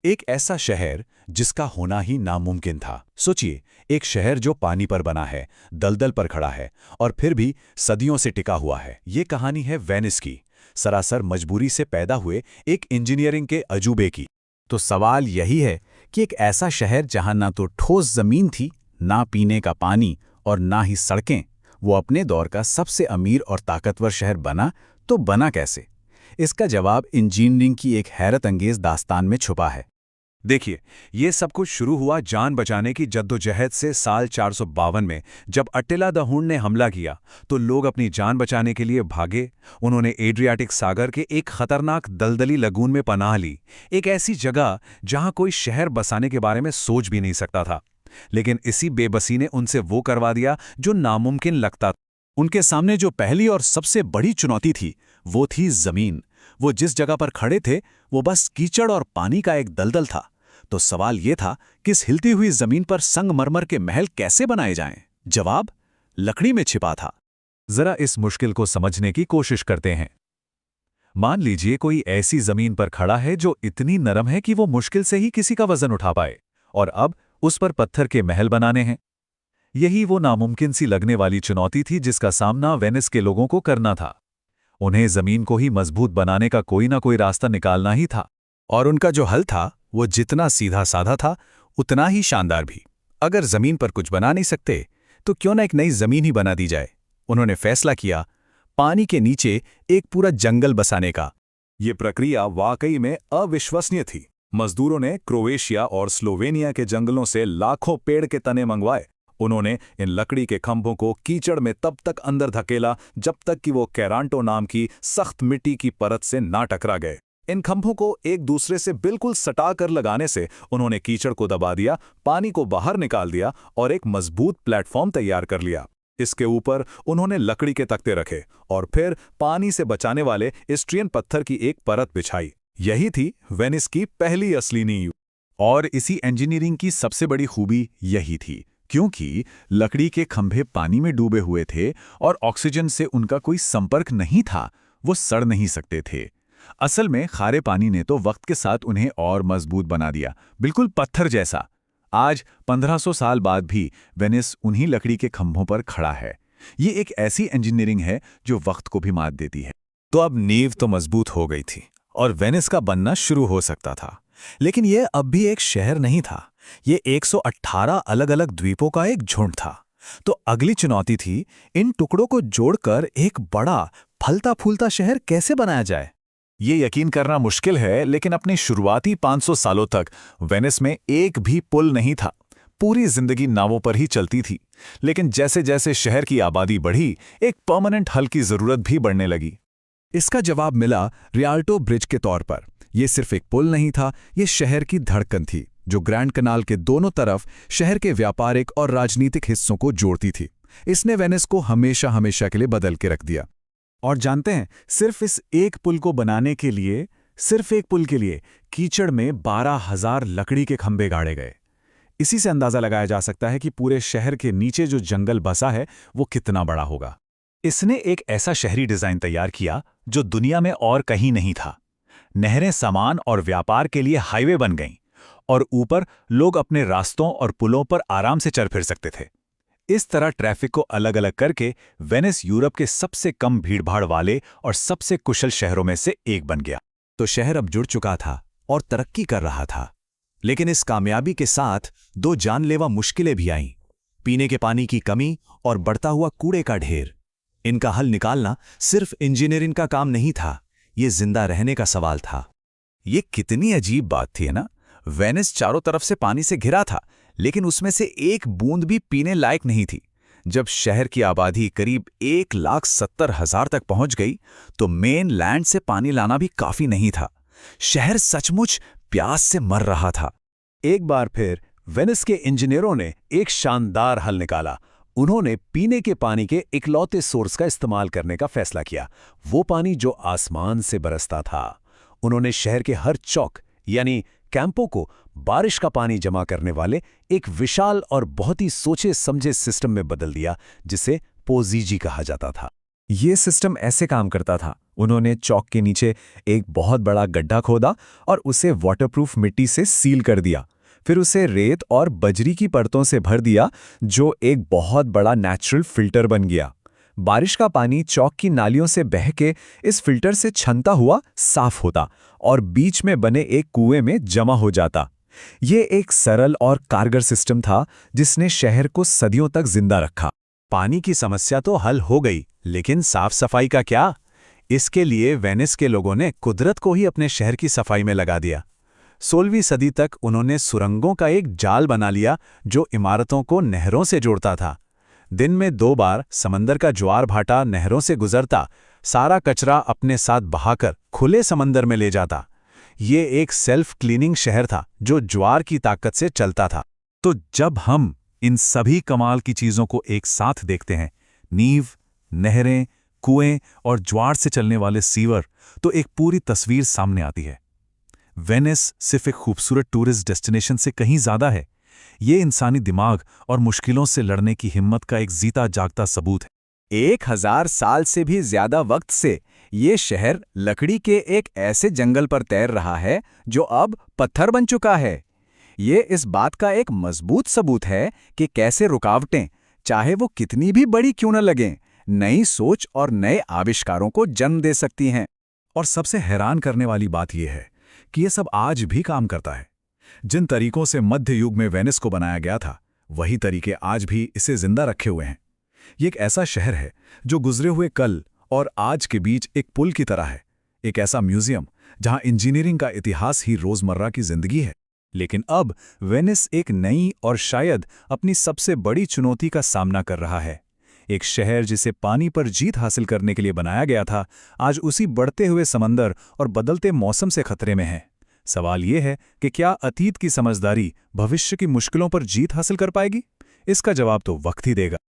एक ऐसा शहर जिसका होना ही नामुमकिन था। सोचिए, एक शहर जो पानी पर बना है, दलदल पर खड़ा है और फिर भी सदियों से टिका हुआ है। ये कहानी है वेनिस की, सरासर मजबूरी से पैदा हुए एक इंजीनियरिंग के अजूबे की। तो सवाल यही है कि एक ऐसा शहर जहां ना तो ठोस जमीन थी, ना पीने का पानी और ना ही सड़कें, वो अपने दौर का सबसे अमीर और ताकतवर शहर बना, तो बना कैसे? इसका जवाब इंजीनियरिंग की एक हैरत अंगेज दास्तान में छुपा है। देखिए, ये सब कुछ शुरू हुआ जान बचाने की जद्दोजहद से साल 452 में। जब अट्टिला द हुन ने हमला किया तो लोग अपनी जान बचाने के लिए भागे। उन्होंने एड्रियाटिक सागर के एक खतरनाक दलदली लगून में पनाह ली, एक ऐसी जगह जहां कोई शहर बसाने के बारे में सोच भी नहीं सकता था। लेकिन इसी बेबसी ने उनसे वो करवा दिया जो नामुमकिन लगता था। उनके सामने जो पहली और सबसे बड़ी चुनौती थी, वो थी जमीन। वो जिस जगह पर खड़े थे, वो बस कीचड़ और पानी का एक दलदल था। तो सवाल ये था कि इस हिलती हुई जमीन पर संगमरमर के महल कैसे बनाए जाएं? जवाब लकड़ी में छिपा था। जरा इस मुश्किल को समझने की कोशिश करते हैं। मान लीजिए कोई ऐसी जमीन पर खड़ा है जो इतनी नरम है कि वो मुश्किल से ही किसी का वजन उठा पाए, और अब उस पर पत्थर के महल बनाने हैं। यही वो नामुमकिन सी लगने वाली चुनौती थी जिसका सामना वेनिस के लोगों को करना था। उन्हें जमीन को ही मजबूत बनाने का कोई ना कोई रास्ता निकालना ही था। और उनका जो हल था, वो जितना सीधा साधा था, उतना ही शानदार भी। अगर जमीन पर कुछ बना नहीं सकते, तो क्यों ना एक नई जमीन ही बना दी जाए। उन्होंने फैसला किया पानी के नीचे एक पूरा जंगल बसाने का। ये प्रक्रिया वाकई में अविश्वसनीय थी। मजदूरों ने क्रोएशिया और स्लोवेनिया के जंगलों से लाखों पेड़ के तने मंगवाए। उन्होंने इन लकड़ी के खंभों को कीचड़ में तब तक अंदर धकेला जब तक कि वो कैरांटो नाम की सख्त मिट्टी की परत से ना टकरा गए। इन खंभों को एक दूसरे से बिल्कुल सटा कर लगाने से उन्होंने कीचड़ को दबा दिया, पानी को बाहर निकाल दिया और एक मजबूत प्लेटफॉर्म तैयार कर लिया। इसके ऊपर उन्होंने लकड़ी के तख्ते रखे और फिर पानी से बचाने वाले स्ट्रियन पत्थर की एक परत बिछाई। यही थी वेनिस की पहली असली नींव। और इसी इंजीनियरिंग की सबसे बड़ी खूबी यही थी, क्योंकि लकड़ी के खंभे पानी में डूबे हुए थे और ऑक्सीजन से उनका कोई संपर्क नहीं था, वो सड़ नहीं सकते थे। असल में खारे पानी ने तो वक्त के साथ उन्हें और मजबूत बना दिया, बिल्कुल पत्थर जैसा। आज 1500 साल बाद भी वेनिस उन्हीं लकड़ी के खंभों पर खड़ा है। ये एक ऐसी इंजीनियरिंग है जो वक्त को भी मात देती है। तो अब नींव तो मजबूत हो गई थी और वेनिस का बनना शुरू हो सकता था। लेकिन यह अब भी एक शहर नहीं था, ये 118 अलग अलग द्वीपों का एक झुंड था। तो अगली चुनौती थी, इन टुकड़ों को जोड़कर एक बड़ा फलता फूलता शहर कैसे बनाया जाए। ये यकीन करना मुश्किल है, लेकिन अपनी शुरुआती 500 सालों तक वेनिस में एक भी पुल नहीं था। पूरी जिंदगी नावों पर ही चलती थी। लेकिन जैसे जैसे शहर की आबादी बढ़ी, एक परमानेंट हल की जरूरत भी बढ़ने लगी। इसका जवाब मिला रियाल्टो ब्रिज के तौर पर। यह सिर्फ एक पुल नहीं था, यह शहर की धड़कन थी जो ग्रैंड कनाल के दोनों तरफ शहर के व्यापारिक और राजनीतिक हिस्सों को जोड़ती थी। इसने वेनिस को हमेशा हमेशा के लिए बदल के रख दिया। और जानते हैं, सिर्फ इस एक पुल को बनाने के लिए, सिर्फ एक पुल के लिए कीचड़ में 12,000 लकड़ी के खंभे गाड़े गए। इसी से अंदाजा लगाया जा सकता है कि पूरे शहर के नीचे जो जंगल बसा है वो कितना बड़ा होगा। इसने एक ऐसा शहरी डिजाइन तैयार किया जो दुनिया में और कहीं नहीं था। नहरें सामान और व्यापार के लिए हाईवे बन गईं, और ऊपर लोग अपने रास्तों और पुलों पर आराम से चल फिर सकते थे। इस तरह ट्रैफिक को अलग अलग करके वेनिस यूरोप के सबसे कम भीड़भाड़ वाले और सबसे कुशल शहरों में से एक बन गया। तो शहर अब जुड़ चुका था और तरक्की कर रहा था। लेकिन इस कामयाबी के साथ दो जानलेवा मुश्किलें भी आईं। पीने के पानी की कमी और बढ़ता हुआ कूड़े का ढेर। इनका हल निकालना सिर्फ इंजीनियरिंग का काम नहीं था, ये जिंदा रहने का सवाल था। ये कितनी अजीब बात थी ना। वेनिस चारों तरफ से पानी से घिरा था, लेकिन उसमें से एक बूंद भी पीने लायक नहीं थी। जब शहर की आबादी करीब 1,70,000 तक पहुंच गई, तो मेन लैंड से पानी लाना भी काफी नहीं था। शहर सचमुच प्यास से मर रहा था। एक बार फिर वेनिस के इंजीनियरों ने एक शानदार हल निकाला। उन्होंने पीने के पानी के इकलौते सोर्स का इस्तेमाल करने का फैसला किया, वो पानी जो आसमान से बरसता था। उन्होंने शहर के हर चौक यानी कैंपों को बारिश का पानी जमा करने वाले एक विशाल और बहुत ही सोचे समझे सिस्टम में बदल दिया, जिसे पोजीजी कहा जाता था। यह सिस्टम ऐसे काम करता था, उन्होंने चौक के नीचे एक बहुत बड़ा गड्ढा खोदा और उसे वाटरप्रूफ मिट्टी से सील कर दिया। फिर उसे रेत और बजरी की परतों से भर दिया, जो एक बहुत बड़ा नेचुरल फिल्टर बन गया। बारिश का पानी चौक की नालियों से बह के इस फिल्टर से छनता हुआ साफ होता और बीच में बने एक कुएं में जमा हो जाता। ये एक सरल और कारगर सिस्टम था जिसने शहर को सदियों तक जिंदा रखा। पानी की समस्या तो हल हो गई, लेकिन साफ सफाई का क्या? इसके लिए वेनिस के लोगों ने कुदरत को ही अपने शहर की सफाई में लगा दिया। 16वीं सदी तक उन्होंने सुरंगों का एक जाल बना लिया जो इमारतों को नहरों से जोड़ता था। दिन में 2 बार समंदर का ज्वार भाटा नहरों से गुजरता, सारा कचरा अपने साथ बहाकर खुले समंदर में ले जाता। ये एक सेल्फ क्लीनिंग शहर था जो ज्वार की ताकत से चलता था। तो जब हम इन सभी कमाल की चीजों को एक साथ देखते हैं, नींव, नहरें, कुएं और ज्वार से चलने वाले सीवर, तो एक पूरी तस्वीर सामने आती है। वेनिस सिर्फ एक खूबसूरत टूरिस्ट डेस्टिनेशन से कहीं ज्यादा है। ये इंसानी दिमाग और मुश्किलों से लड़ने की हिम्मत का एक जीता जागता सबूत है। 1000 साल से भी ज्यादा वक्त से ये शहर लकड़ी के एक ऐसे जंगल पर तैर रहा है जो अब पत्थर बन चुका है। ये इस बात का एक मजबूत सबूत है कि कैसे रुकावटें, चाहे वो कितनी भी बड़ी क्यों न लगें, नई सोच और नए आविष्कारों को जन्म दे सकती हैं। और सबसे हैरान करने वाली बात यह है कि यह सब आज भी काम करता है। जिन तरीकों से मध्य युग में वेनिस को बनाया गया था, वही तरीके आज भी इसे जिंदा रखे हुए हैं। ये एक ऐसा शहर है जो गुजरे हुए कल और आज के बीच एक पुल की तरह है, एक ऐसा म्यूजियम जहां इंजीनियरिंग का इतिहास ही रोजमर्रा की जिंदगी है। लेकिन अब वेनिस एक नई और शायद अपनी सबसे बड़ी चुनौती का सामना कर रहा है। एक शहर जिसे पानी पर जीत हासिल करने के लिए बनाया गया था, आज उसी बढ़ते हुए समंदर और बदलते मौसम से खतरे में है। सवाल ये है कि क्या अतीत की समझदारी भविष्य की मुश्किलों पर जीत हासिल कर पाएगी? इसका जवाब तो वक्त ही देगा।